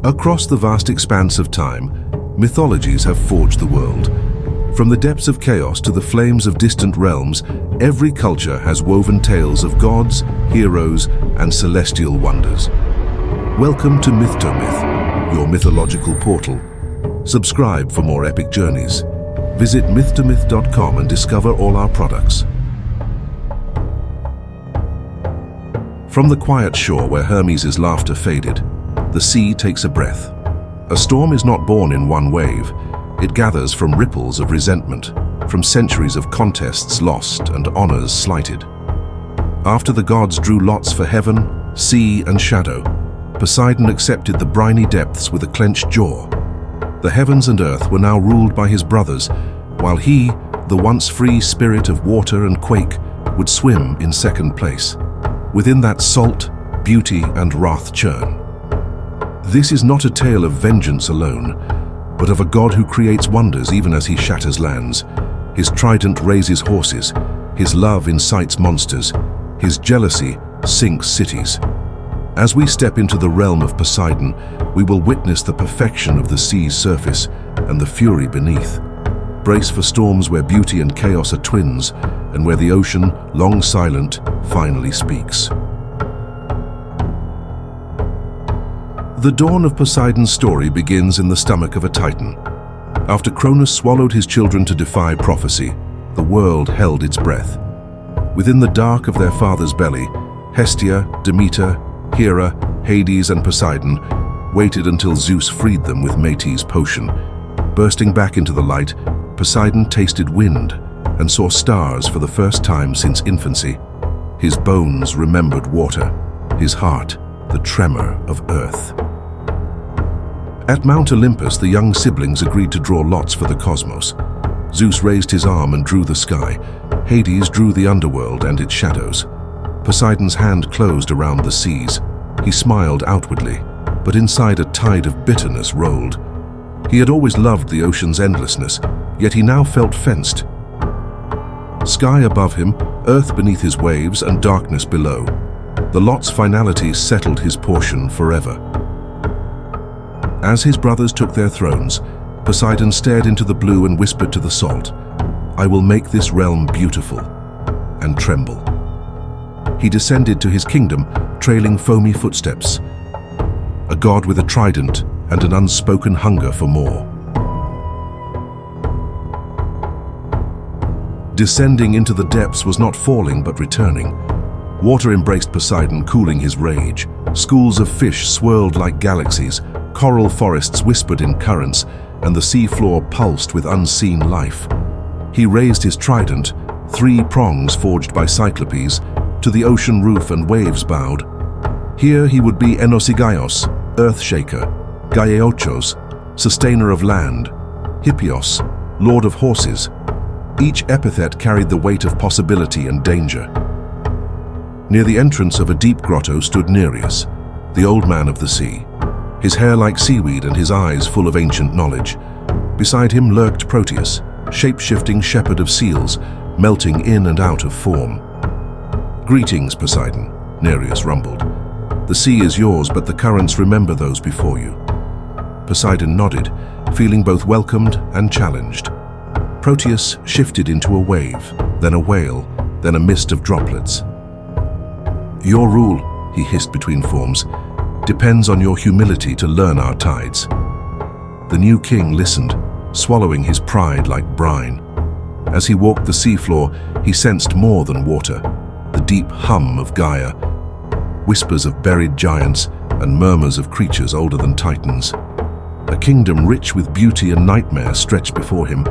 Across the vast expanse of time, mythologies have forged the world. From the depths of chaos to the flames of distant realms, every culture has woven tales of gods, heroes, and celestial wonders. Welcome to Myth2Myth, your mythological portal. Subscribe for more epic journeys. Visit myth2myth.com and discover all our products. From the quiet shore where Hermes' laughter faded, the sea takes a breath. A storm is not born in one wave. It gathers from ripples of resentment, from centuries of contests lost and honors slighted. After the gods drew lots for heaven, sea, and shadow, Poseidon accepted the briny depths with a clenched jaw. The heavens and earth were now ruled by his brothers, while he, the once free spirit of water and quake, would swim in second place, within that salt, beauty, and wrath churn. This is not a tale of vengeance alone, but of a god who creates wonders even as he shatters lands. His trident raises horses, his love incites monsters, his jealousy sinks cities. As we step into the realm of Poseidon, we will witness the perfection of the sea's surface and the fury beneath. Brace for storms where beauty and chaos are twins, and where the ocean, long silent, finally speaks. The dawn of Poseidon's story begins in the stomach of a Titan. After Cronus swallowed his children to defy prophecy, the world held its breath. Within the dark of their father's belly, Hestia, Demeter, Hera, Hades, and Poseidon waited until Zeus freed them with Metis' potion. Bursting back into the light, Poseidon tasted wind and saw stars for the first time since infancy. His bones remembered water, his heart the tremor of earth. At Mount Olympus, the young siblings agreed to draw lots for the cosmos. Zeus raised his arm and drew the sky. Hades drew the underworld and its shadows. Poseidon's hand closed around the seas. He smiled outwardly, but inside a tide of bitterness rolled. He had always loved the ocean's endlessness, yet he now felt fenced. Sky above him, earth beneath his waves, and darkness below. The lot's finality settled his portion forever. As his brothers took their thrones, Poseidon stared into the blue and whispered to the salt, "I will make this realm beautiful," and tremble. He descended to his kingdom, trailing foamy footsteps, a god with a trident and an unspoken hunger for more. Descending into the depths was not falling but returning. Water embraced Poseidon, cooling his rage. Schools of fish swirled like galaxies, coral forests whispered in currents, and the sea floor pulsed with unseen life. He raised his trident, 3 prongs forged by Cyclopes, to the ocean roof, and waves bowed. Here he would be Enosigaios, Earthshaker, Gaeochos, Sustainer of Land, Hippios, Lord of Horses. Each epithet carried the weight of possibility and danger. Near the entrance of a deep grotto stood Nereus, the old man of the sea, his hair like seaweed and his eyes full of ancient knowledge. Beside him lurked Proteus, shape-shifting shepherd of seals, melting in and out of form. "Greetings, Poseidon," Nereus rumbled. "The sea is yours, but the currents remember those before you." Poseidon nodded, feeling both welcomed and challenged. Proteus shifted into a wave, then a whale, then a mist of droplets. "Your rule," he hissed between forms, "depends on your humility to learn our tides." The new king listened, swallowing his pride like brine. As he walked the seafloor, he sensed more than water, the deep hum of Gaia, whispers of buried giants and murmurs of creatures older than titans. A kingdom rich with beauty and nightmare stretched before him.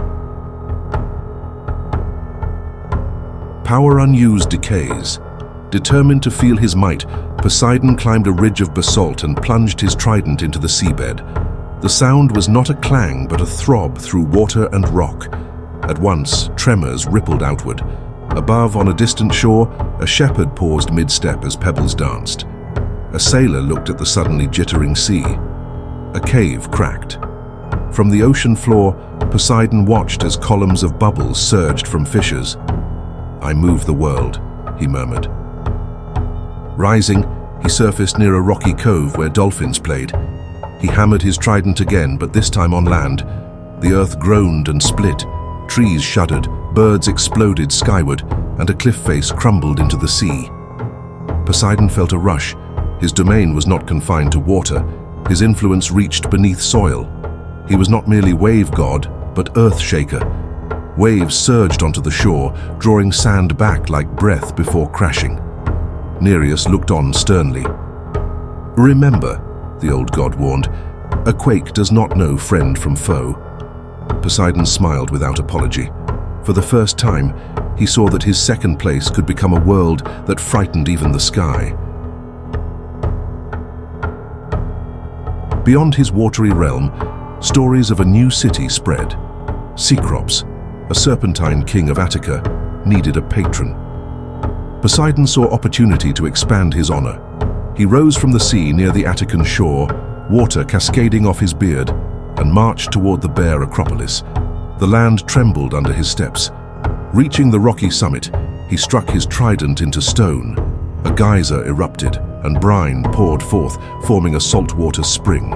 Power unused decays. Determined to feel his might, Poseidon climbed a ridge of basalt and plunged his trident into the seabed. The sound was not a clang, but a throb through water and rock. At once, tremors rippled outward. Above, on a distant shore, a shepherd paused mid-step as pebbles danced. A sailor looked at the suddenly jittering sea. A cave cracked. From the ocean floor, Poseidon watched as columns of bubbles surged from fissures. "I move the world," he murmured. Rising, he surfaced near a rocky cove where dolphins played. He hammered his trident again, but this time on land. The earth groaned and split, trees shuddered, birds exploded skyward, and a cliff face crumbled into the sea. Poseidon felt a rush. His domain was not confined to water. His influence reached beneath soil. He was not merely wave god, but earth shaker. Waves surged onto the shore, drawing sand back like breath before crashing. Nereus looked on sternly. "Remember," the old god warned, "a quake does not know friend from foe." Poseidon smiled without apology. For the first time, he saw that his second place could become a world that frightened even the sky. Beyond his watery realm, stories of a new city spread. Cecrops, a serpentine king of Attica, needed a patron. Poseidon saw opportunity to expand his honor. He rose from the sea near the Attican shore, water cascading off his beard, and marched toward the bare Acropolis. The land trembled under his steps. Reaching the rocky summit, he struck his trident into stone. A geyser erupted, and brine poured forth, forming a saltwater spring.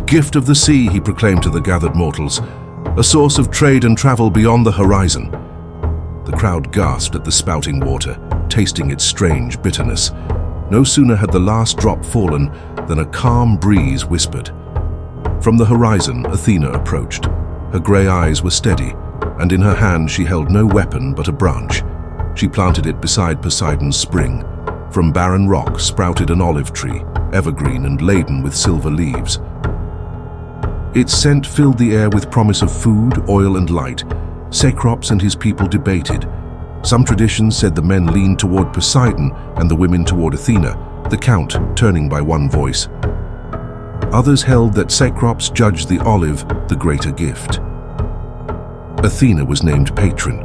"Gift of the sea," he proclaimed to the gathered mortals, "a source of trade and travel beyond the horizon." The crowd gasped at the spouting water, tasting its strange bitterness. No sooner had the last drop fallen than a calm breeze whispered. From the horizon, Athena approached. Her grey eyes were steady, and in her hand she held no weapon but a branch. She planted it beside Poseidon's spring. From barren rock sprouted an olive tree, evergreen and laden with silver leaves. Its scent filled the air with promise of food, oil, and light. Cecrops and his people debated. Some traditions said the men leaned toward Poseidon and the women toward Athena, the count turning by one voice. Others held that Cecrops judged the olive the greater gift. Athena was named patron.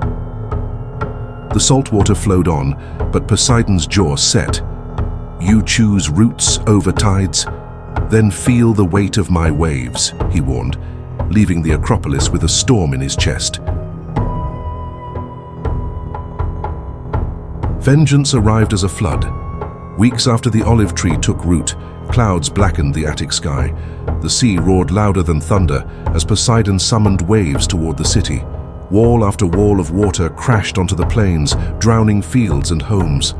The salt water flowed on, but Poseidon's jaw set. "You choose roots over tides? Then feel the weight of my waves," he warned, leaving the Acropolis with a storm in his chest. Vengeance arrived as a flood. Weeks after the olive tree took root, clouds blackened the Attic sky. The sea roared louder than thunder as Poseidon summoned waves toward the city. Wall after wall of water crashed onto the plains, drowning fields and homes.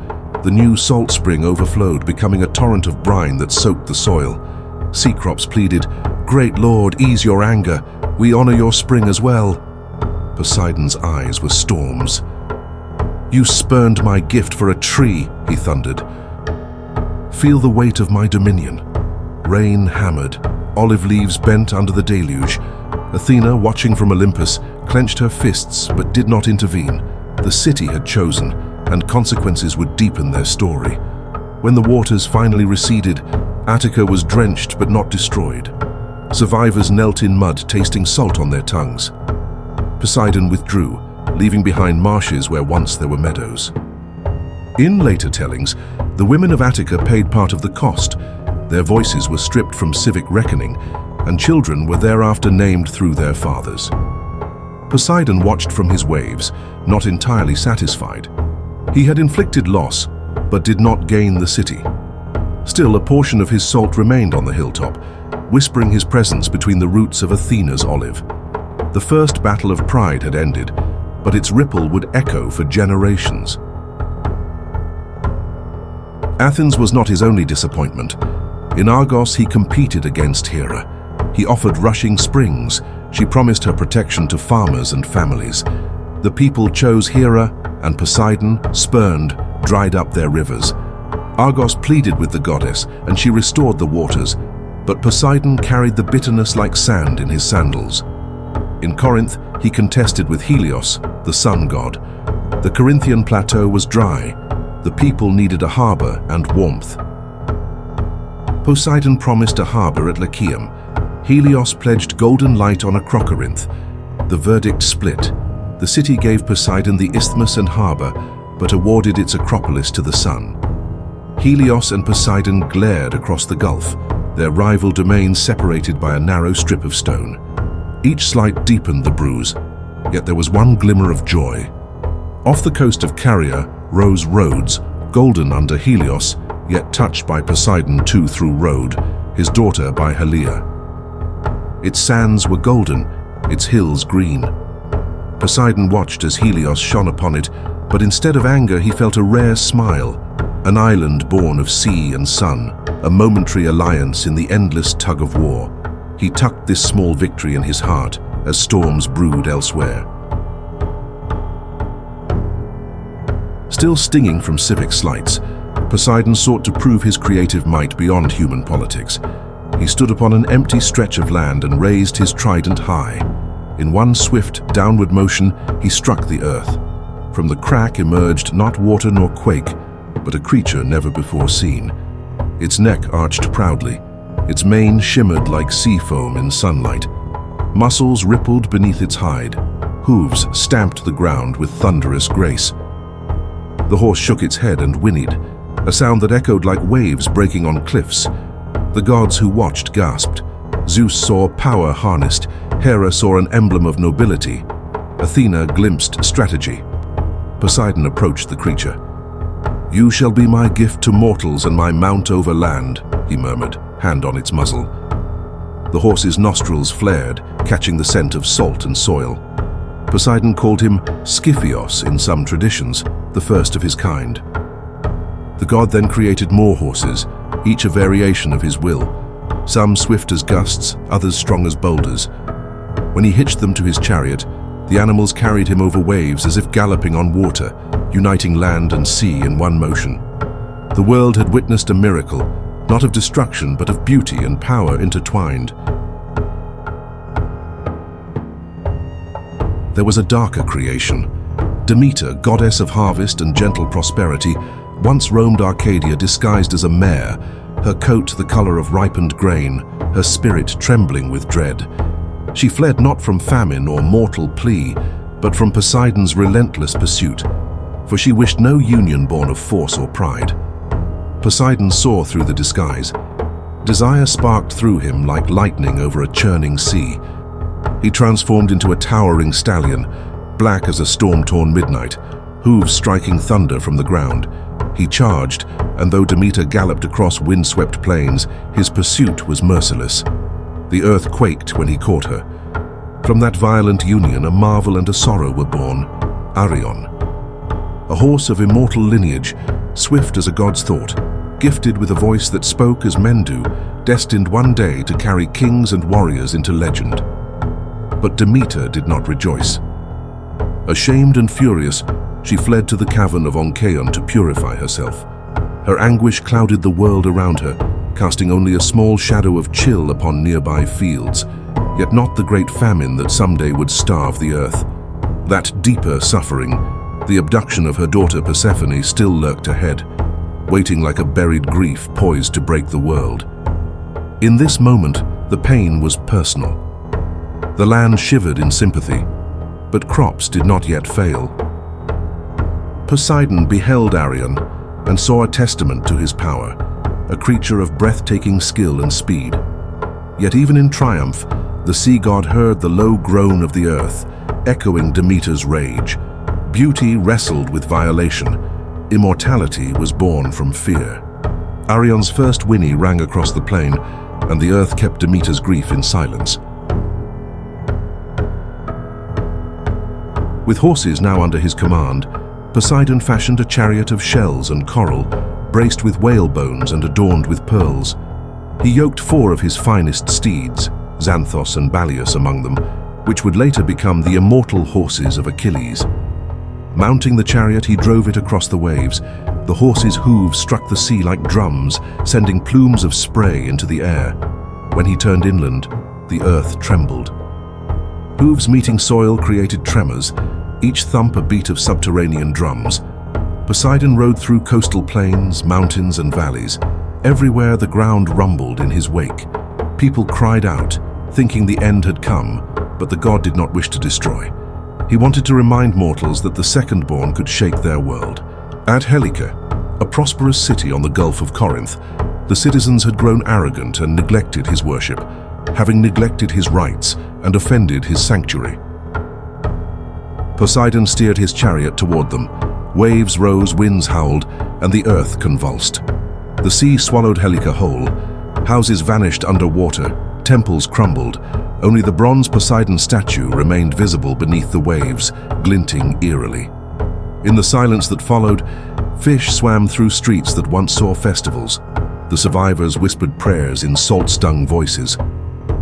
The new salt spring overflowed, becoming a torrent of brine that soaked the soil. Cecrops pleaded, "Great Lord, ease your anger. We honor your spring as well." Poseidon's eyes were storms. "You spurned my gift for a tree," he thundered. "Feel the weight of my dominion." Rain hammered, olive leaves bent under the deluge. Athena, watching from Olympus, clenched her fists but did not intervene. The city had chosen, and consequences would deepen their story. When the waters finally receded, Attica was drenched but not destroyed. Survivors knelt in mud, tasting salt on their tongues. Poseidon withdrew, leaving behind marshes where once there were meadows. In later tellings, the women of Attica paid part of the cost. Their voices were stripped from civic reckoning, and children were thereafter named through their fathers. Poseidon watched from his waves, not entirely satisfied. He had inflicted loss, but did not gain the city. Still, a portion of his salt remained on the hilltop, whispering his presence between the roots of Athena's olive. The first battle of pride had ended, but its ripple would echo for generations. Athens was not his only disappointment. In Argos, he competed against Hera. He offered rushing springs. She promised her protection to farmers and families. The people chose Hera, and Poseidon, spurned, dried up their rivers. Argos pleaded with the goddess, and she restored the waters, but Poseidon carried the bitterness like sand in his sandals. In Corinth, he contested with Helios, the sun god. The Corinthian plateau was dry. The people needed a harbor and warmth. Poseidon promised a harbor at Lycaeum. Helios pledged golden light on Acrocorinth. The verdict split. The city gave Poseidon the isthmus and harbor, but awarded its Acropolis to the sun. Helios and Poseidon glared across the gulf, their rival domains separated by a narrow strip of stone. Each slight deepened the bruise, yet there was one glimmer of joy. Off the coast of Caria rose Rhodes, golden under Helios, yet touched by Poseidon too through Rhode. his daughter by Helike. Its sands were golden, its hills green. Poseidon watched as Helios shone upon it, but instead of anger he felt a rare smile, an island born of sea and sun, a momentary alliance in the endless tug of war. He tucked this small victory in his heart as storms brewed elsewhere. Still stinging from civic slights, Poseidon sought to prove his creative might beyond human politics. He stood upon an empty stretch of land and raised his trident high. In one swift, downward motion, he struck the earth. From the crack emerged not water nor quake, but a creature never before seen. Its neck arched proudly. Its mane shimmered like sea foam in sunlight. Muscles rippled beneath its hide. Hooves stamped the ground with thunderous grace. The horse shook its head and whinnied, a sound that echoed like waves breaking on cliffs. The gods who watched gasped. Zeus saw power harnessed. Hera saw an emblem of nobility. Athena glimpsed strategy. Poseidon approached the creature. "You shall be my gift to mortals and my mount over land," he murmured, hand on its muzzle. The horse's nostrils flared, catching the scent of salt and soil. Poseidon called him Scyphios in some traditions, the first of his kind. The god then created more horses, each a variation of his will, some swift as gusts, others strong as boulders. When he hitched them to his chariot, the animals carried him over waves as if galloping on water, uniting land and sea in one motion. The world had witnessed a miracle, not of destruction but of beauty and power intertwined. There was a darker creation. Demeter, goddess of harvest and gentle prosperity, once roamed Arcadia disguised as a mare, her coat the color of ripened grain, her spirit trembling with dread. She fled not from famine or mortal plea, but from Poseidon's relentless pursuit, for she wished no union born of force or pride. Poseidon saw through the disguise. Desire sparked through him like lightning over a churning sea. He transformed into a towering stallion, black as a storm-torn midnight, hooves striking thunder from the ground. He charged, and though Demeter galloped across windswept plains, his pursuit was merciless. The earth quaked when he caught her. From that violent union, a marvel and a sorrow were born, Areion. A horse of immortal lineage, swift as a god's thought, gifted with a voice that spoke as men do, destined one day to carry kings and warriors into legend. But Demeter did not rejoice. Ashamed and furious, she fled to the cavern of Onchaon to purify herself. Her anguish clouded the world around her, casting only a small shadow of chill upon nearby fields, yet not the great famine that someday would starve the earth. That deeper suffering, the abduction of her daughter Persephone, still lurked ahead, waiting like a buried grief poised to break the world. In this moment, the pain was personal. The land shivered in sympathy, but crops did not yet fail. Poseidon beheld Areion and saw a testament to his power, a creature of breathtaking skill and speed. Yet even in triumph, the sea god heard the low groan of the earth, echoing Demeter's rage. Beauty wrestled with violation. Immortality was born from fear. Areion's first whinny rang across the plain, and the earth kept Demeter's grief in silence. With horses now under his command, Poseidon fashioned a chariot of shells and coral, braced with whale bones and adorned with pearls. He yoked 4 of his finest steeds, Xanthos and Balius among them, which would later become the immortal horses of Achilles. Mounting the chariot, he drove it across the waves. The horse's hooves struck the sea like drums, sending plumes of spray into the air. When he turned inland, the earth trembled. Hooves meeting soil created tremors, each thump a beat of subterranean drums. Poseidon rode through coastal plains, mountains, and valleys. Everywhere the ground rumbled in his wake. People cried out, thinking the end had come, but the god did not wish to destroy. He wanted to remind mortals that the second-born could shake their world. At Helike, a prosperous city on the Gulf of Corinth, the citizens had grown arrogant and neglected his worship, having neglected his rites and offended his sanctuary. Poseidon steered his chariot toward them. Waves rose, winds howled, and the earth convulsed. The sea swallowed Helike whole. Houses vanished underwater, temples crumbled. Only the bronze Poseidon statue remained visible beneath the waves, glinting eerily. In the silence that followed, fish swam through streets that once saw festivals. The survivors whispered prayers in salt-stung voices.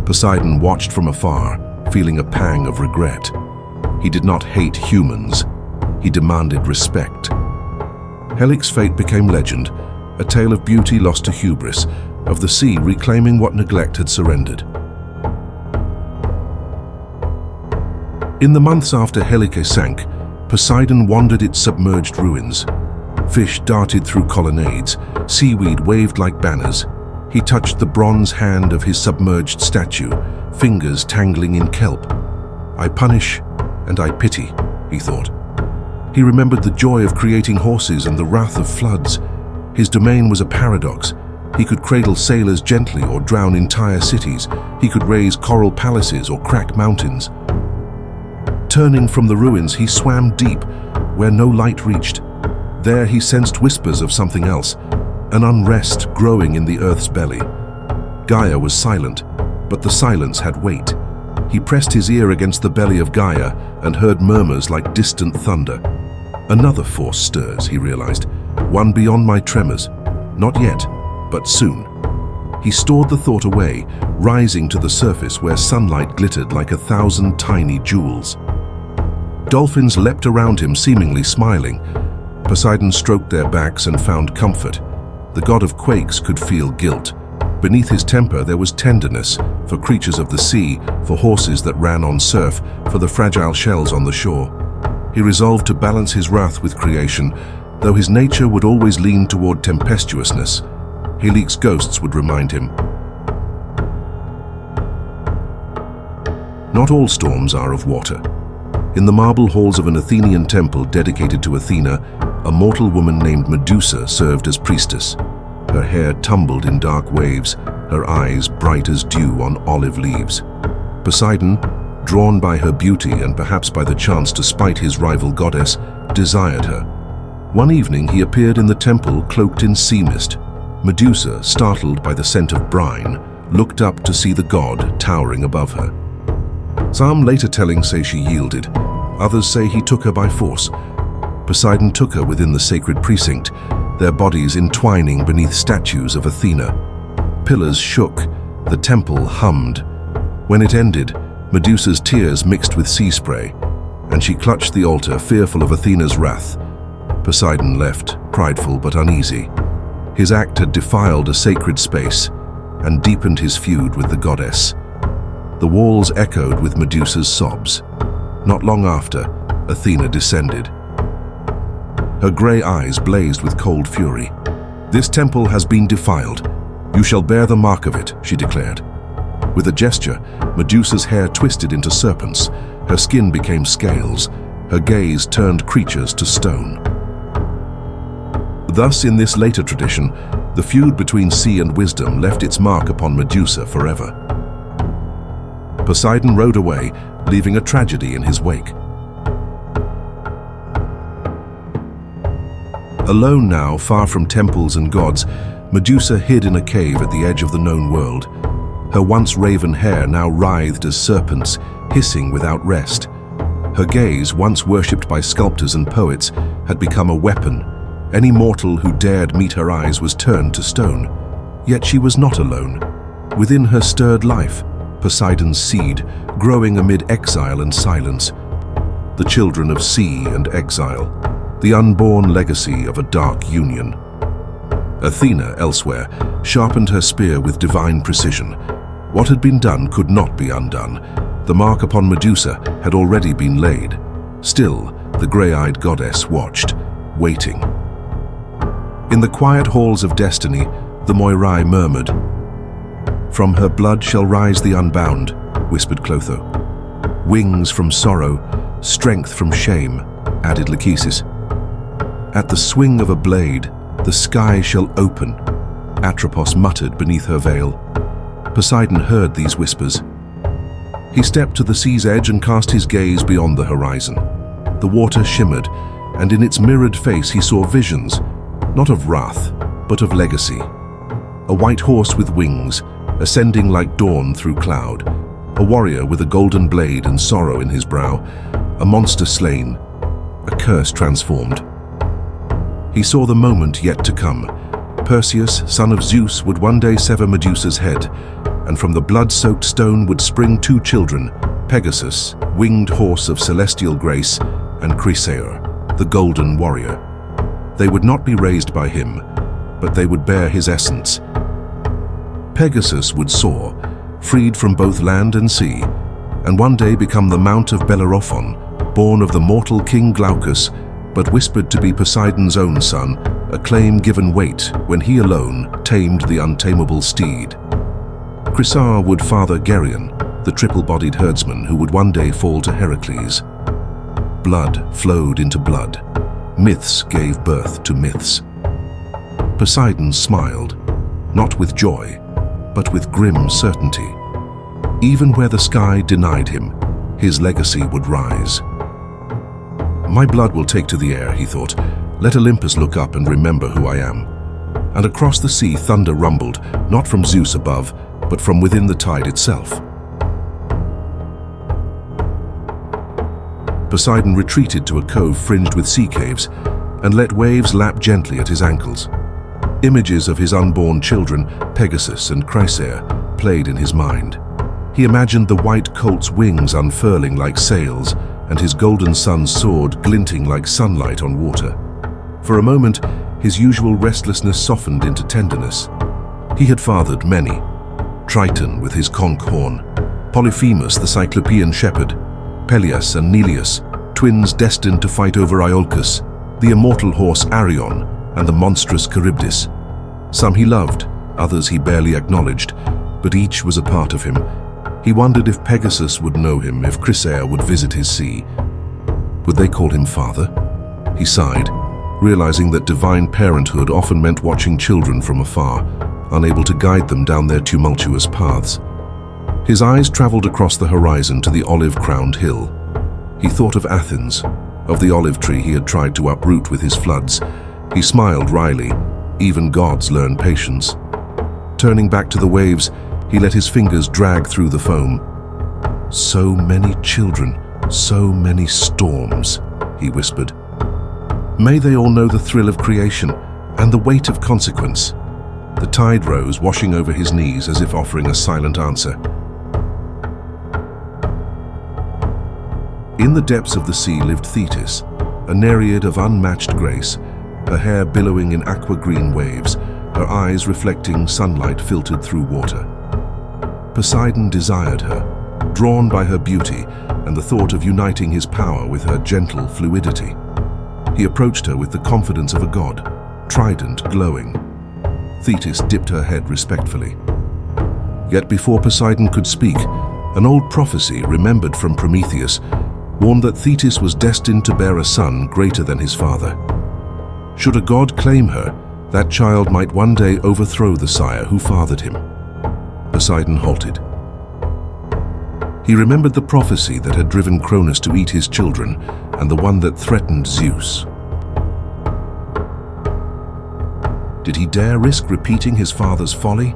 Poseidon watched from afar, feeling a pang of regret. He did not hate humans. He demanded respect. Helike's fate became legend, a tale of beauty lost to hubris, of the sea reclaiming what neglect had surrendered. In the months after Helike sank, Poseidon wandered its submerged ruins. Fish darted through colonnades, seaweed waved like banners. He touched the bronze hand of his submerged statue, fingers tangling in kelp. I punish and I pity, he thought. He remembered the joy of creating horses and the wrath of floods. His domain was a paradox. He could cradle sailors gently or drown entire cities. He could raise coral palaces or crack mountains. Turning from the ruins, he swam deep, where no light reached. There he sensed whispers of something else, an unrest growing in the earth's belly. Gaia was silent, but the silence had weight. He pressed his ear against the belly of Gaia and heard murmurs like distant thunder. Another force stirs, he realized, one beyond my tremors. Not yet, but soon. He stored the thought away, rising to the surface where sunlight glittered like 1,000 tiny jewels. Dolphins leapt around him, seemingly smiling. Poseidon stroked their backs and found comfort. The god of quakes could feel guilt. Beneath his temper there was tenderness, for creatures of the sea, for horses that ran on surf, for the fragile shells on the shore. He resolved to balance his wrath with creation, though his nature would always lean toward tempestuousness. Helike's ghosts would remind him. Not all storms are of water. In the marble halls of an Athenian temple dedicated to Athena, a mortal woman named Medusa served as priestess. Her hair tumbled in dark waves, her eyes bright as dew on olive leaves. Poseidon, drawn by her beauty and perhaps by the chance to spite his rival goddess, desired her. One evening he appeared in the temple cloaked in sea mist. Medusa, startled by the scent of brine, looked up to see the god towering above her. Some later tellings say she yielded. Others say he took her by force. Poseidon took her within the sacred precinct, their bodies entwining beneath statues of Athena. Pillars shook, the temple hummed. When it ended, Medusa's tears mixed with sea spray, and she clutched the altar, fearful of Athena's wrath. Poseidon left, prideful but uneasy. His act had defiled a sacred space and deepened his feud with the goddess. The walls echoed with Medusa's sobs. Not long after, Athena descended. Her grey eyes blazed with cold fury. "This temple has been defiled. You shall bear the mark of it," she declared. With a gesture, Medusa's hair twisted into serpents. Her skin became scales. Her gaze turned creatures to stone. Thus, in this later tradition, the feud between sea and wisdom left its mark upon Medusa forever. Poseidon rode away, leaving a tragedy in his wake. Alone now, far from temples and gods, Medusa hid in a cave at the edge of the known world. Her once raven hair now writhed as serpents, hissing without rest. Her gaze, once worshipped by sculptors and poets, had become a weapon. Any mortal who dared meet her eyes was turned to stone. Yet she was not alone. Within her stirred life, Poseidon's seed, growing amid exile and silence. The children of sea and exile, the unborn legacy of a dark union. Athena, elsewhere, sharpened her spear with divine precision. What had been done could not be undone. The mark upon Medusa had already been laid. Still, the grey-eyed goddess watched, waiting. In the quiet halls of destiny, the Moirai murmured. "From her blood shall rise the unbound," whispered Clotho. "Wings from sorrow, strength from shame," added Lachesis. "At the swing of a blade, the sky shall open," Atropos muttered beneath her veil. Poseidon heard these whispers. He stepped to the sea's edge and cast his gaze beyond the horizon. The water shimmered, and in its mirrored face he saw visions, not of wrath, but of legacy. a white horse with wings, ascending like dawn through cloud, a warrior with a golden blade and sorrow in his brow, a monster slain, a curse transformed. He saw the moment yet to come. Perseus, son of Zeus, would one day sever Medusa's head, and from the blood-soaked stone would spring two children, Pegasus, winged horse of celestial grace, and Chrysaor, the golden warrior. They would not be raised by him, but they would bear his essence. Pegasus would soar, freed from both land and sea, and one day become the Mount of Bellerophon, born of the mortal King Glaucus, but whispered to be Poseidon's own son, a claim given weight when he alone tamed the untamable steed. Chrysaor would father Areion, the triple-bodied herdsman who would one day fall to Heracles. Blood flowed into blood. Myths gave birth to myths. Poseidon smiled, not with joy, but with grim certainty. Even where the sky denied him, his legacy would rise. My blood will take to the air, he thought. Let Olympus look up and remember who I am. And across the sea thunder rumbled, not from Zeus above, but from within the tide itself. Poseidon retreated to a cove fringed with sea caves and let waves lap gently at his ankles. Images of his unborn children, Pegasus and Chrysaor, played in his mind. He imagined the white colt's wings unfurling like sails and his golden son's sword glinting like sunlight on water. For a moment, his usual restlessness softened into tenderness. He had fathered many. Triton with his conch horn, Polyphemus the Cyclopean shepherd, Peleus and Nereus, twins destined to fight over Iolcus, the immortal horse Areion, and the monstrous Charybdis. Some he loved, others he barely acknowledged, but each was a part of him. He wondered if Pegasus would know him, if Chrysaor would visit his sea. Would they call him father? He sighed, realizing that divine parenthood often meant watching children from afar, unable to guide them down their tumultuous paths. His eyes traveled across the horizon to the olive-crowned hill. He thought of Athens, of the olive tree he had tried to uproot with his floods. He smiled wryly. Even gods learn patience. Turning back to the waves, he let his fingers drag through the foam. So many children, so many storms, he whispered. May they all know the thrill of creation and the weight of consequence. The tide rose, washing over his knees as if offering a silent answer. In the depths of the sea lived Thetis, a nereid of unmatched grace, her hair billowing in aqua-green waves, her eyes reflecting sunlight filtered through water. Poseidon desired her, drawn by her beauty and the thought of uniting his power with her gentle fluidity. He approached her with the confidence of a god, trident glowing. Thetis dipped her head respectfully. Yet before Poseidon could speak, an old prophecy remembered from Prometheus warned that Thetis was destined to bear a son greater than his father. Should a god claim her, that child might one day overthrow the sire who fathered him. Poseidon halted. He remembered the prophecy that had driven Cronus to eat his children and the one that threatened Zeus. Did he dare risk repeating his father's folly?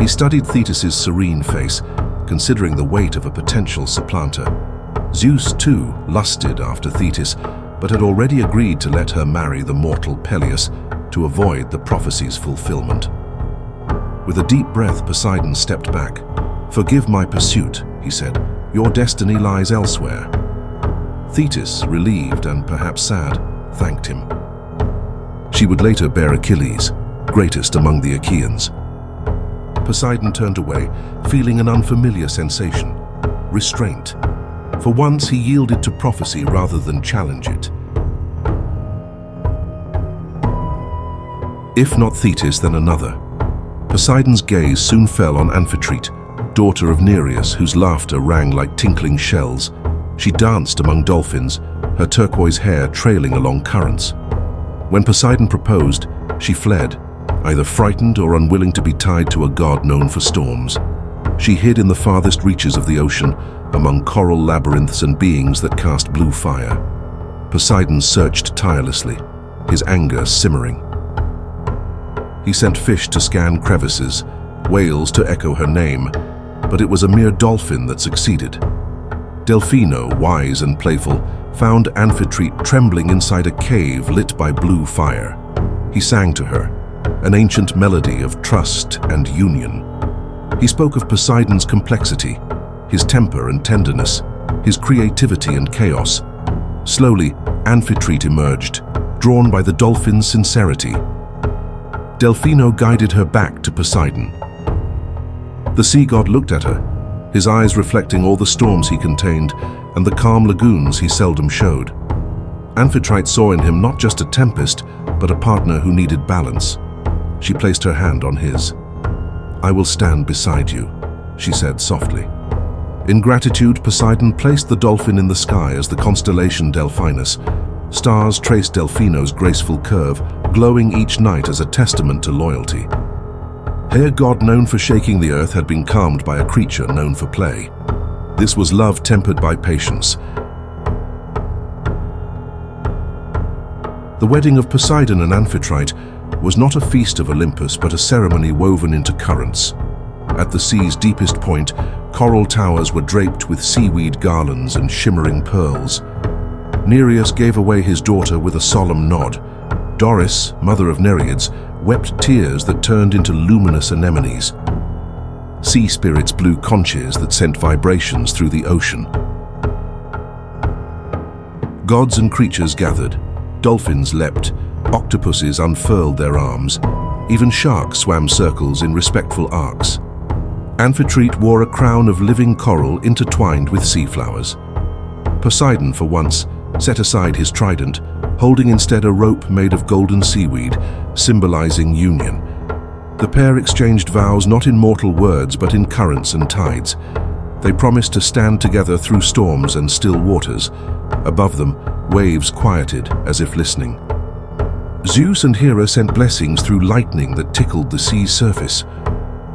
He studied Thetis's serene face, considering the weight of a potential supplanter. Zeus, too, lusted after Thetis, but had already agreed to let her marry the mortal Peleus to avoid the prophecy's fulfillment. With a deep breath, Poseidon stepped back. "Forgive my pursuit," he said. "Your destiny lies elsewhere." Thetis, relieved and perhaps sad, thanked him. She would later bear Achilles, greatest among the Achaeans. Poseidon turned away, feeling an unfamiliar sensation, restraint. For once, he yielded to prophecy rather than challenge it. If not Thetis, then another. Poseidon's gaze soon fell on Amphitrite, daughter of Nereus, whose laughter rang like tinkling shells. She danced among dolphins, her turquoise hair trailing along currents. When Poseidon proposed, she fled, either frightened or unwilling to be tied to a god known for storms. She hid in the farthest reaches of the ocean, among coral labyrinths and beings that cast blue fire. Poseidon searched tirelessly, his anger simmering. He sent fish to scan crevices, whales to echo her name, but it was a mere dolphin that succeeded. Delphino, wise and playful, found Amphitrite trembling inside a cave lit by blue fire. He sang to her, an ancient melody of trust and union. He spoke of Poseidon's complexity, his temper and tenderness, his creativity and chaos. Slowly, Amphitrite emerged, drawn by the dolphin's sincerity. Delphino guided her back to Poseidon. The sea god looked at her, his eyes reflecting all the storms he contained and the calm lagoons he seldom showed. Amphitrite saw in him not just a tempest, but a partner who needed balance. She placed her hand on his. "I will stand beside you," she said softly. In gratitude, Poseidon placed the dolphin in the sky as the constellation Delphinus. Stars traced Delphino's graceful curve, glowing each night as a testament to loyalty. Her god known for shaking the earth had been calmed by a creature known for play. This was love tempered by patience. The wedding of Poseidon and Amphitrite was not a feast of Olympus, but a ceremony woven into currents. At the sea's deepest point, coral towers were draped with seaweed garlands and shimmering pearls. Nereus gave away his daughter with a solemn nod. Doris, mother of Nereids, wept tears that turned into luminous anemones. Sea spirits blew conches that sent vibrations through the ocean. Gods and creatures gathered. Dolphins leapt, octopuses unfurled their arms. Even sharks swam circles in respectful arcs. Amphitrite wore a crown of living coral intertwined with sea flowers. Poseidon, for once, set aside his trident, holding instead a rope made of golden seaweed, symbolizing union. The pair exchanged vows not in mortal words but in currents and tides. They promised to stand together through storms and still waters. Above them, waves quieted as if listening. Zeus and Hera sent blessings through lightning that tickled the sea's surface.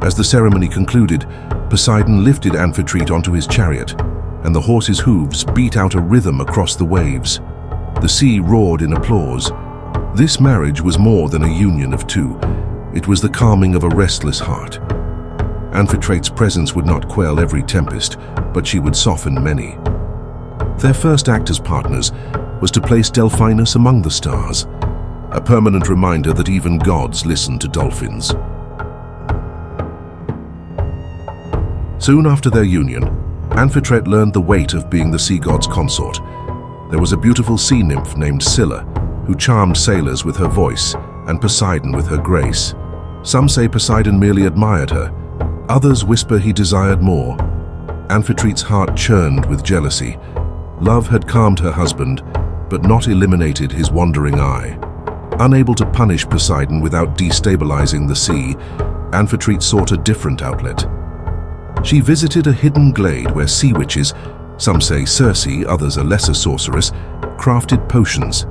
As the ceremony concluded, Poseidon lifted Amphitrite onto his chariot, and the horse's hooves beat out a rhythm across the waves. The sea roared in applause. This marriage was more than a union of two. It was the calming of a restless heart. Amphitrite's presence would not quell every tempest, but she would soften many. Their first act as partners was to place Delphinus among the stars, a permanent reminder that even gods listen to dolphins. Soon after their union, Amphitrite learned the weight of being the sea god's consort. There was a beautiful sea nymph named Scylla, who charmed sailors with her voice and Poseidon with her grace. Some say Poseidon merely admired her. Others whisper he desired more. Amphitrite's heart churned with jealousy. Love had calmed her husband, but not eliminated his wandering eye. Unable to punish Poseidon without destabilizing the sea, Amphitrite sought a different outlet. She visited a hidden glade where sea witches, some say Circe, others a lesser sorceress, crafted potions.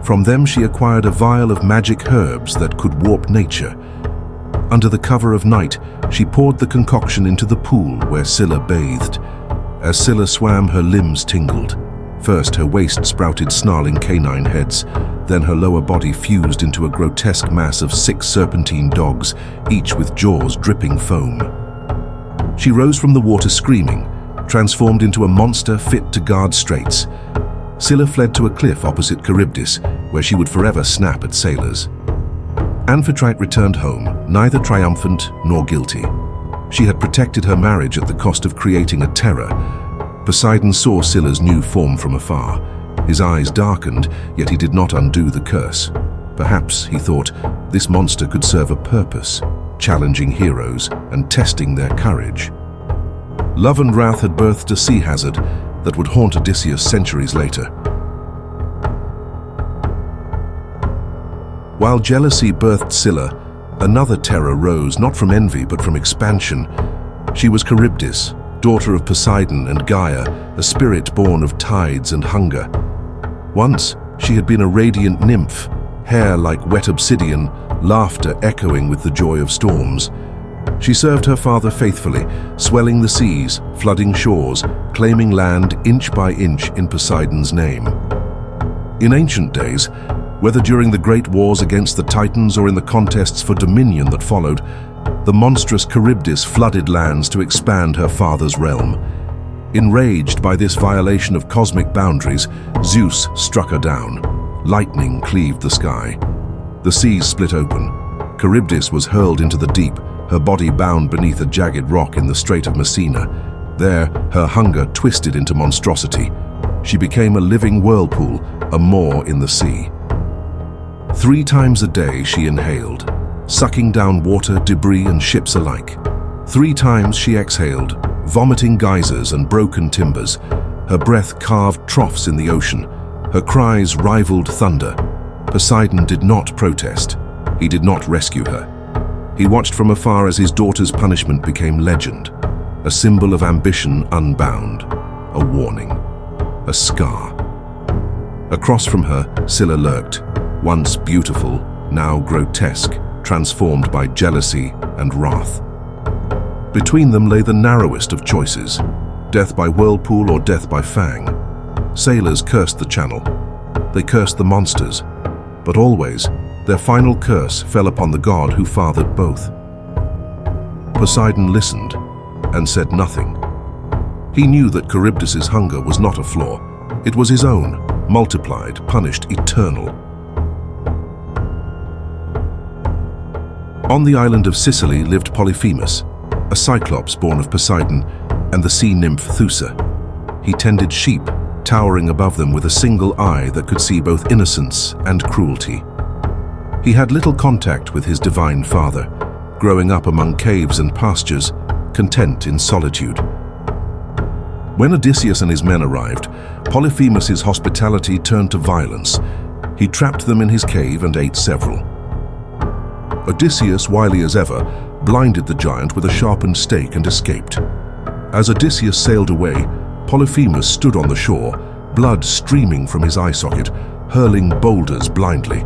From them she acquired a vial of magic herbs that could warp nature. Under the cover of night, she poured the concoction into the pool where Scylla bathed. As Scylla swam, her limbs tingled. First, her waist sprouted snarling canine heads, then her lower body fused into a grotesque mass of 6 serpentine dogs, each with jaws dripping foam. She rose from the water screaming, transformed into a monster fit to guard straits. Scylla fled to a cliff opposite Charybdis, where she would forever snap at sailors. Amphitrite returned home, neither triumphant nor guilty. She had protected her marriage at the cost of creating a terror. Poseidon saw Scylla's new form from afar. His eyes darkened, yet he did not undo the curse. Perhaps, he thought, this monster could serve a purpose, challenging heroes and testing their courage. Love and wrath had birthed a sea hazard that would haunt Odysseus centuries later. While jealousy birthed Scylla, another terror rose not from envy but from expansion. She was Charybdis, daughter of Poseidon and Gaia, a spirit born of tides and hunger. Once, she had been a radiant nymph, hair like wet obsidian, laughter echoing with the joy of storms. She served her father faithfully, swelling the seas, flooding shores, claiming land inch by inch in Poseidon's name. In ancient days, Whether during the great wars against the Titans or in the contests for dominion that followed, the monstrous Charybdis flooded lands to expand her father's realm. Enraged by this violation of cosmic boundaries, Zeus struck her down. Lightning cleaved the sky. The seas split open. Charybdis was hurled into the deep, her body bound beneath a jagged rock in the Strait of Messina. There, her hunger twisted into monstrosity. She became a living whirlpool, a maw in the sea. 3 times a day she inhaled, sucking down water, debris, and ships alike. 3 times she exhaled, vomiting geysers and broken timbers. Her breath carved troughs in the ocean. Her cries rivaled thunder. Poseidon did not protest. He did not rescue her. He watched from afar as his daughter's punishment became legend, a symbol of ambition unbound, a warning, a scar. Across from her, Scylla lurked, once beautiful, now grotesque, transformed by jealousy and wrath. Between them lay the narrowest of choices, death by whirlpool or death by fang. Sailors cursed the channel. They cursed the monsters, but always, their final curse fell upon the god who fathered both. Poseidon listened and said nothing. He knew that Charybdis's hunger was not a flaw. It was his own, multiplied, punished, eternal. On the island of Sicily lived Polyphemus, a cyclops born of Poseidon and the sea nymph Thusa. He tended sheep, towering above them with a single eye that could see both innocence and cruelty. He had little contact with his divine father, growing up among caves and pastures, content in solitude. When Odysseus and his men arrived, Polyphemus's hospitality turned to violence. He trapped them in his cave and ate several. Odysseus, wily as ever, blinded the giant with a sharpened stake and escaped. As Odysseus sailed away, Polyphemus stood on the shore, blood streaming from his eye socket, hurling boulders blindly.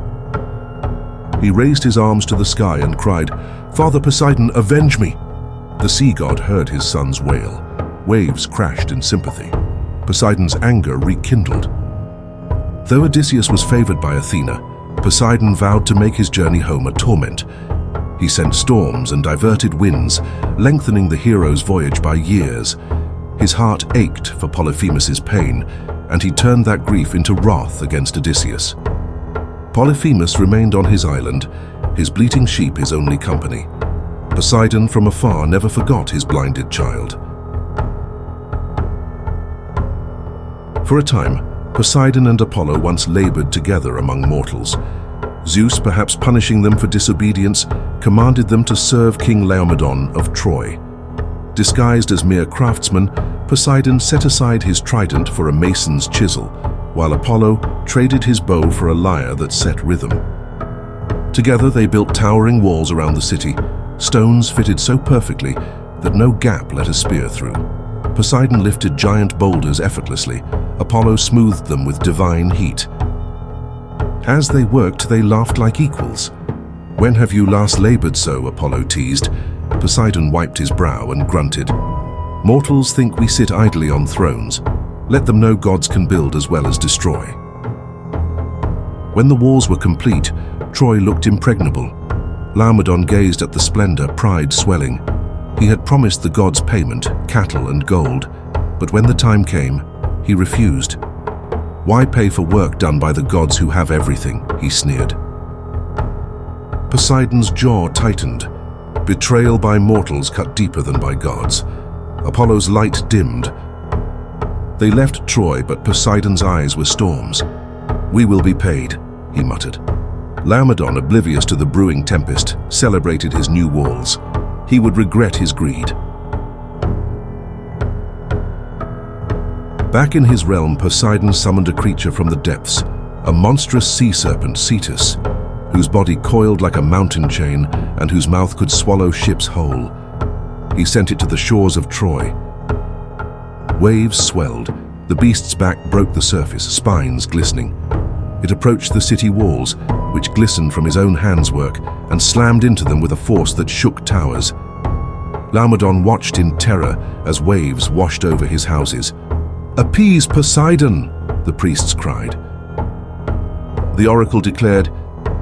He raised his arms to the sky and cried, "Father Poseidon, avenge me!" The sea god heard his son's wail. Waves crashed in sympathy. Poseidon's anger rekindled. Though Odysseus was favored by Athena, Poseidon vowed to make his journey home a torment. He sent storms and diverted winds, lengthening the hero's voyage by years. His heart ached for Polyphemus's pain, and he turned that grief into wrath against Odysseus. Polyphemus remained on his island, his bleating sheep his only company. Poseidon from afar never forgot his blinded child. For a time, Poseidon and Apollo once labored together among mortals. Zeus, perhaps punishing them for disobedience, commanded them to serve King Laomedon of Troy. Disguised as mere craftsmen, Poseidon set aside his trident for a mason's chisel, while Apollo traded his bow for a lyre that set rhythm. Together they built towering walls around the city, stones fitted so perfectly that no gap let a spear through. Poseidon lifted giant boulders effortlessly. Apollo smoothed them with divine heat. As they worked, they laughed like equals. "When have you last labored so?" Apollo teased. Poseidon wiped his brow and grunted. "Mortals think we sit idly on thrones. Let them know gods can build as well as destroy." When the walls were complete, Troy looked impregnable. Laomedon gazed at the splendor, pride swelling. He had promised the gods payment, cattle and gold, but when the time came, he refused. "Why pay for work done by the gods who have everything?" he sneered. Poseidon's jaw tightened. Betrayal by mortals cut deeper than by gods. Apollo's light dimmed. They left Troy, but Poseidon's eyes were storms. "We will be paid," he muttered. Laomedon, oblivious to the brewing tempest, celebrated his new walls. He would regret his greed. Back in his realm, Poseidon summoned a creature from the depths, a monstrous sea serpent, Cetus, whose body coiled like a mountain chain and whose mouth could swallow ships whole. He sent it to the shores of Troy. Waves swelled. The beast's back broke the surface, spines glistening. It approached the city walls, which glistened from his own handswork, and slammed into them with a force that shook towers. Laomedon watched in terror as waves washed over his houses. "Appease Poseidon!" the priests cried. The oracle declared,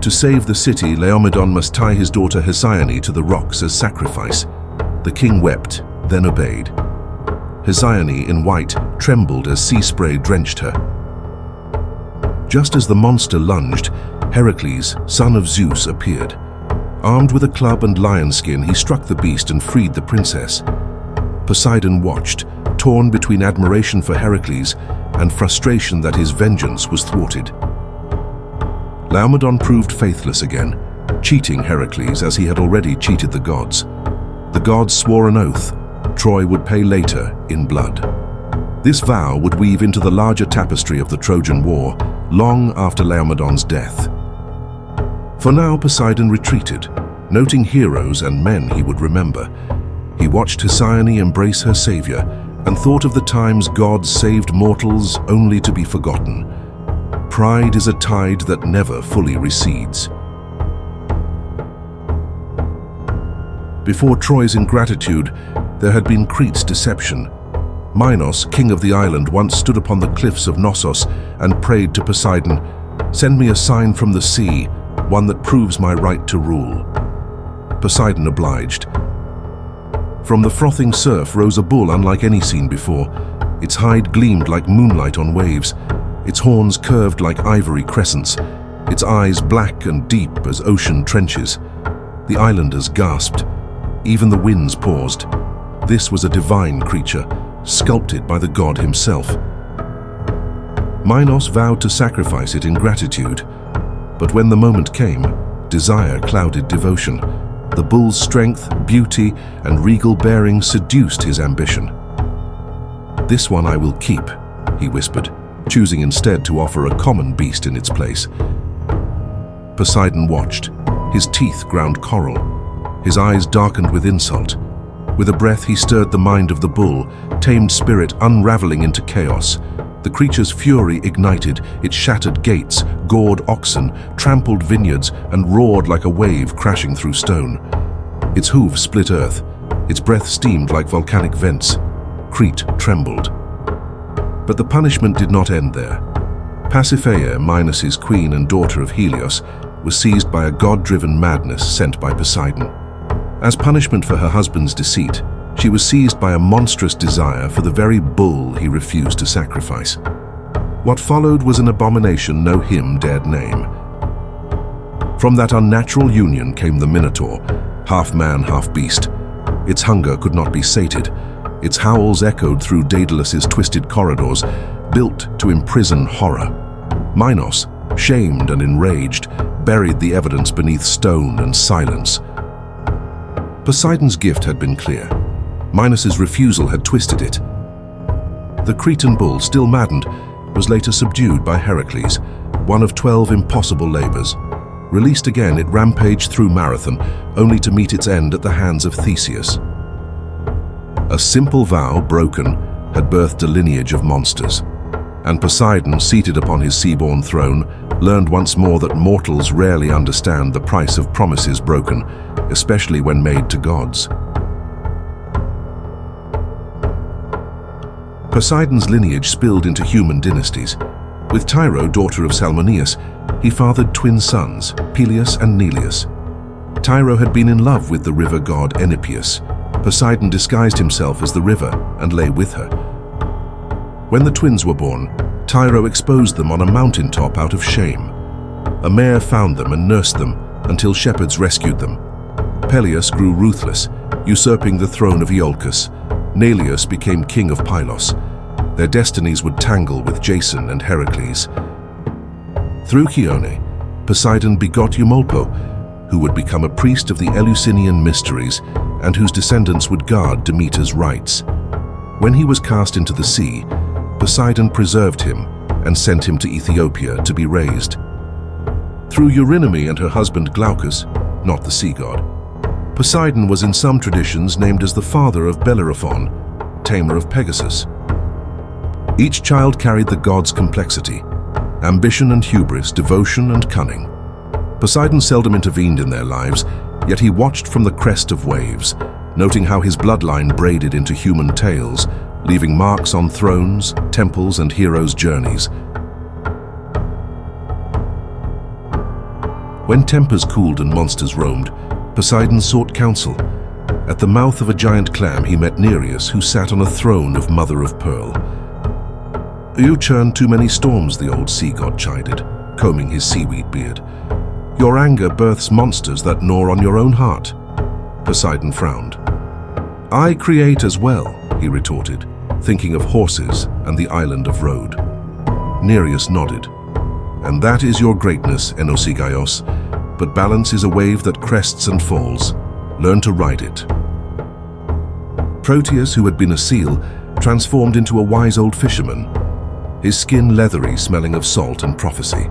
to save the city, Laomedon must tie his daughter Hesione to the rocks as sacrifice. The king wept, then obeyed. Hesione, in white, trembled as sea spray drenched her. Just as the monster lunged, Heracles, son of Zeus, appeared. Armed with a club and lion skin, he struck the beast and freed the princess. Poseidon watched, torn between admiration for Heracles and frustration that his vengeance was thwarted. Laomedon proved faithless again, cheating Heracles as he had already cheated the gods. The gods swore an oath. Troy would pay later in blood. This vow would weave into the larger tapestry of the Trojan War, long after Laomedon's death. For now, Poseidon retreated, noting heroes and men he would remember. He watched Hesione embrace her savior and thought of the times gods saved mortals only to be forgotten. Pride is a tide that never fully recedes. Before Troy's ingratitude, there had been Crete's deception. Minos, king of the island, once stood upon the cliffs of Knossos and prayed to Poseidon, "Send me a sign from the sea, one that proves my right to rule." Poseidon obliged. From the frothing surf rose a bull unlike any seen before. Its hide gleamed like moonlight on waves, its horns curved like ivory crescents, its eyes black and deep as ocean trenches. The islanders gasped. Even the winds paused. This was a divine creature, sculpted by the god himself. Minos vowed to sacrifice it in gratitude, but when the moment came, desire clouded devotion. The bull's strength, beauty, and regal bearing seduced his ambition. "This one I will keep," he whispered, choosing instead to offer a common beast in its place. Poseidon watched. His teeth ground coral. His eyes darkened with insult. With a breath he stirred the mind of the bull, tamed spirit unraveling into chaos. The creature's fury ignited, it shattered gates, gored oxen, trampled vineyards, and roared like a wave crashing through stone. Its hooves split earth. Its breath steamed like volcanic vents. Crete trembled. But the punishment did not end there. Pasiphae, Minos' queen and daughter of Helios, was seized by a god-driven madness sent by Poseidon. As punishment for her husband's deceit, she was seized by a monstrous desire for the very bull he refused to sacrifice. What followed was an abomination no hymn dared name. From that unnatural union came the Minotaur, half man, half beast. Its hunger could not be sated. Its howls echoed through Daedalus's twisted corridors, built to imprison horror. Minos, shamed and enraged, buried the evidence beneath stone and silence. Poseidon's gift had been clear. Minos' refusal had twisted it. The Cretan bull, still maddened, was later subdued by Heracles, one of 12 impossible labors. Released again, it rampaged through Marathon, only to meet its end at the hands of Theseus. A simple vow, broken, had birthed a lineage of monsters. And Poseidon, seated upon his seaborne throne, learned once more that mortals rarely understand the price of promises broken, especially when made to gods. Poseidon's lineage spilled into human dynasties. With Tyro, daughter of Salmoneus, he fathered twin sons, Peleus and Neleus. Tyro had been in love with the river god Enipeus. Poseidon disguised himself as the river and lay with her. When the twins were born, Tyro exposed them on a mountaintop out of shame. A mare found them and nursed them until shepherds rescued them. Peleus grew ruthless, usurping the throne of Iolcus. Neleus became king of Pylos. Their destinies would tangle with Jason and Heracles. Through Chione, Poseidon begot Eumolpo, who would become a priest of the Eleusinian mysteries and whose descendants would guard Demeter's rights. When he was cast into the sea, Poseidon preserved him and sent him to Ethiopia to be raised. Through Eurynome and her husband Glaucus, not the sea god, Poseidon was in some traditions named as the father of Bellerophon, tamer of Pegasus. Each child carried the god's complexity, ambition and hubris, devotion and cunning. Poseidon seldom intervened in their lives, yet he watched from the crest of waves, noting how his bloodline braided into human tales, leaving marks on thrones, temples, and heroes' journeys. When tempers cooled and monsters roamed, Poseidon sought counsel. At the mouth of a giant clam he met Nereus, who sat on a throne of mother of pearl. "You churn too many storms," the old sea god chided, combing his seaweed beard. "Your anger births monsters that gnaw on your own heart." Poseidon frowned. "I create as well," he retorted, thinking of horses and the island of Rhode. Nereus nodded. "And that is your greatness, Enosigaios, but balance is a wave that crests and falls. Learn to ride it." Proteus, who had been a seal, transformed into a wise old fisherman, his skin leathery, smelling of salt and prophecy.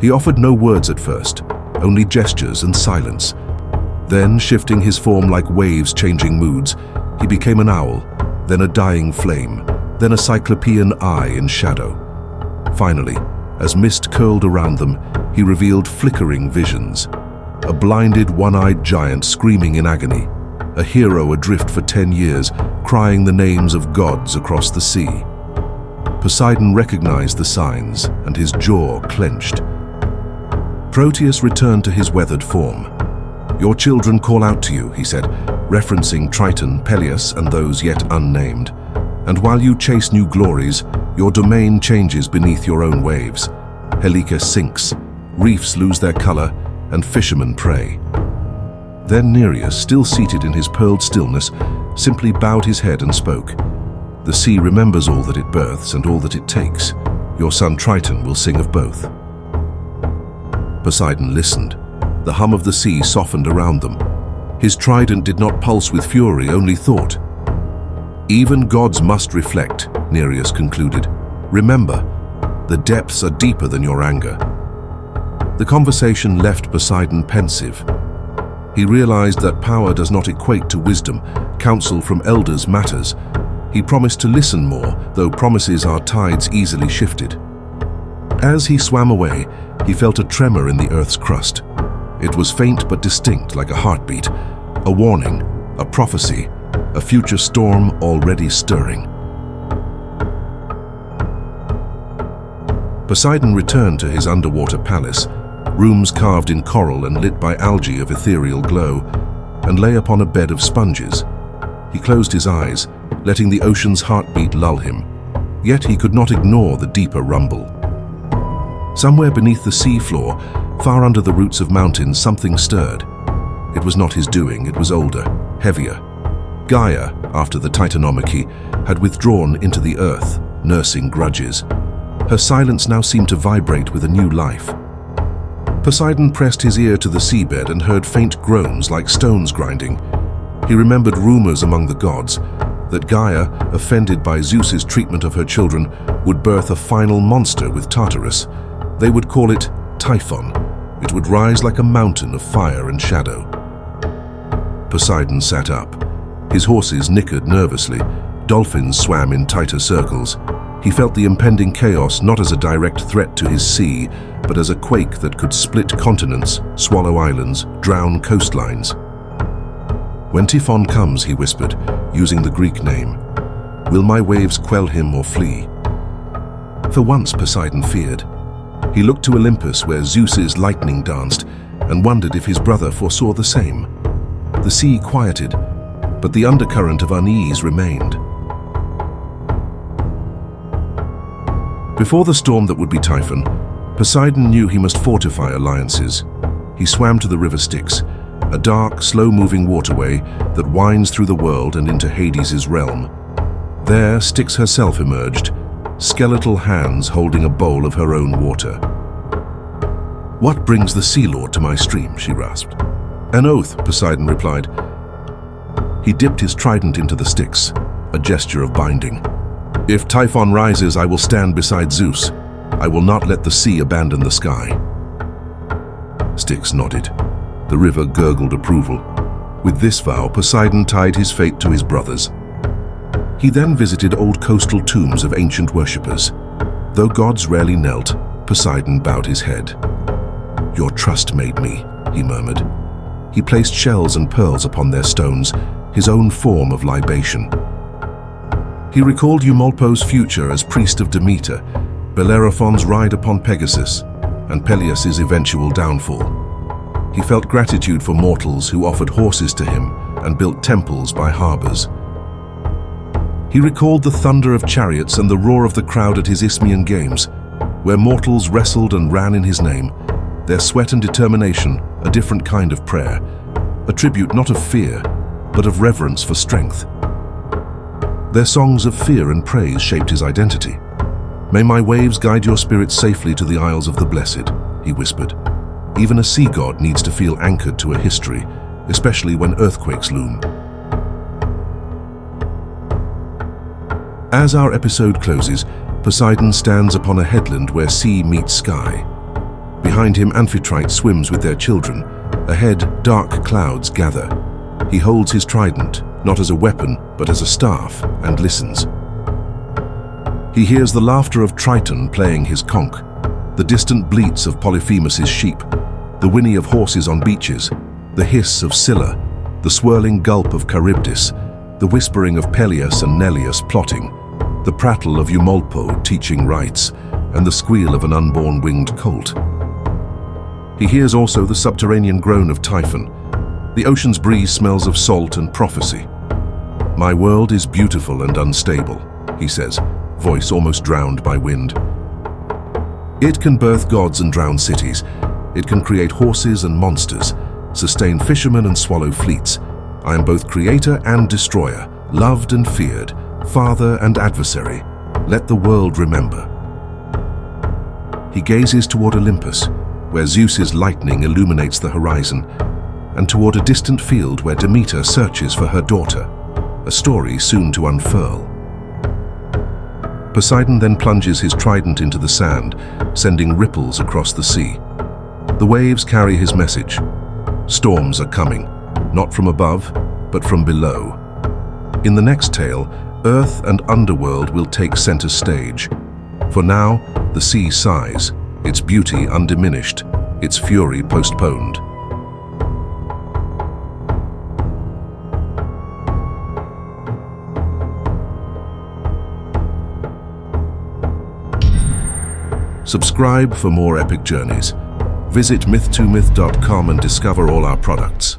He offered no words at first, only gestures and silence. Then, shifting his form like waves changing moods, he became an owl, then a dying flame, then a cyclopean eye in shadow. Finally, as mist curled around them, he revealed flickering visions. A blinded, one-eyed giant screaming in agony, a hero adrift for 10 years, crying the names of gods across the sea. Poseidon recognized the signs, and his jaw clenched. Proteus returned to his weathered form. "Your children call out to you," he said, referencing Triton, Peleus, and those yet unnamed. "And while you chase new glories, your domain changes beneath your own waves. Helike sinks, reefs lose their color, and fishermen pray." Then Nereus, still seated in his pearled stillness, simply bowed his head and spoke. "The sea remembers all that it births and all that it takes. Your son Triton will sing of both." Poseidon listened. The hum of the sea softened around them. His trident did not pulse with fury, only thought. "Even gods must reflect," Nereus concluded. "Remember, the depths are deeper than your anger." The conversation left Poseidon pensive. He realized that power does not equate to wisdom. Counsel from elders matters. He promised to listen more, though promises are tides easily shifted. As he swam away, he felt a tremor in the Earth's crust. It was faint but distinct, like a heartbeat, a warning, a prophecy, a future storm already stirring. Poseidon returned to his underwater palace, rooms carved in coral and lit by algae of ethereal glow, and lay upon a bed of sponges. He closed his eyes, letting the ocean's heartbeat lull him. Yet he could not ignore the deeper rumble. Somewhere beneath the sea floor, far under the roots of mountains, something stirred. It was not his doing, it was older, heavier. Gaia, after the Titanomachy, had withdrawn into the earth, nursing grudges. Her silence now seemed to vibrate with a new life. Poseidon pressed his ear to the seabed and heard faint groans like stones grinding. He remembered rumors among the gods that Gaia, offended by Zeus's treatment of her children, would birth a final monster with Tartarus. They would call it Typhon. It would rise like a mountain of fire and shadow. Poseidon sat up. His horses nickered nervously. Dolphins swam in tighter circles. He felt the impending chaos not as a direct threat to his sea, but as a quake that could split continents, swallow islands, drown coastlines. "When Typhon comes," he whispered, using the Greek name, "will my waves quell him or flee?" For once, Poseidon feared. He looked to Olympus, where Zeus's lightning danced, and wondered if his brother foresaw the same. The sea quieted, but the undercurrent of unease remained. Before the storm that would be Typhon, Poseidon knew he must fortify alliances. He swam to the river Styx, a dark, slow-moving waterway that winds through the world and into Hades' realm. There, Styx herself emerged, skeletal hands holding a bowl of her own water. "What brings the Sea Lord to my stream?" she rasped. "An oath," Poseidon replied. He dipped his trident into the Styx, a gesture of binding. "If Typhon rises, I will stand beside Zeus. I will not let the sea abandon the sky." Styx nodded. The river gurgled approval. With this vow, Poseidon tied his fate to his brothers. He then visited old coastal tombs of ancient worshippers. Though gods rarely knelt, Poseidon bowed his head. "Your trust made me," he murmured. He placed shells and pearls upon their stones, his own form of libation. He recalled Eumolpo's future as priest of Demeter, Bellerophon's ride upon Pegasus, and Peleus' eventual downfall. He felt gratitude for mortals who offered horses to him and built temples by harbors. He recalled the thunder of chariots and the roar of the crowd at his Isthmian Games, where mortals wrestled and ran in his name, their sweat and determination a different kind of prayer, a tribute not of fear, but of reverence for strength. Their songs of fear and praise shaped his identity. "May my waves guide your spirit safely to the Isles of the Blessed," he whispered. Even a sea god needs to feel anchored to a history, especially when earthquakes loom. As our episode closes, Poseidon stands upon a headland where sea meets sky. Behind him, Amphitrite swims with their children. Ahead, dark clouds gather. He holds his trident, not as a weapon, but as a staff, and listens. He hears the laughter of Triton playing his conch, the distant bleats of Polyphemus' sheep, the whinny of horses on beaches, the hiss of Scylla, the swirling gulp of Charybdis, the whispering of Peleus and Nereus plotting, the prattle of Eumolpo teaching rites, and the squeal of an unborn winged colt. He hears also the subterranean groan of Typhon. The ocean's breeze smells of salt and prophecy. "My world is beautiful and unstable," he says, voice almost drowned by wind. "It can birth gods and drown cities. It can create horses and monsters, sustain fishermen and swallow fleets. I am both creator and destroyer, loved and feared, father and adversary. Let the world remember." He gazes toward Olympus, where Zeus's lightning illuminates the horizon, and toward a distant field where Demeter searches for her daughter, a story soon to unfurl. Poseidon then plunges his trident into the sand, sending ripples across the sea. The waves carry his message. Storms are coming, not from above, but from below. In the next tale, Earth and Underworld will take center stage. For now, the sea sighs, its beauty undiminished, its fury postponed. Subscribe for more epic journeys. Visit myth2myth.com and discover all our products.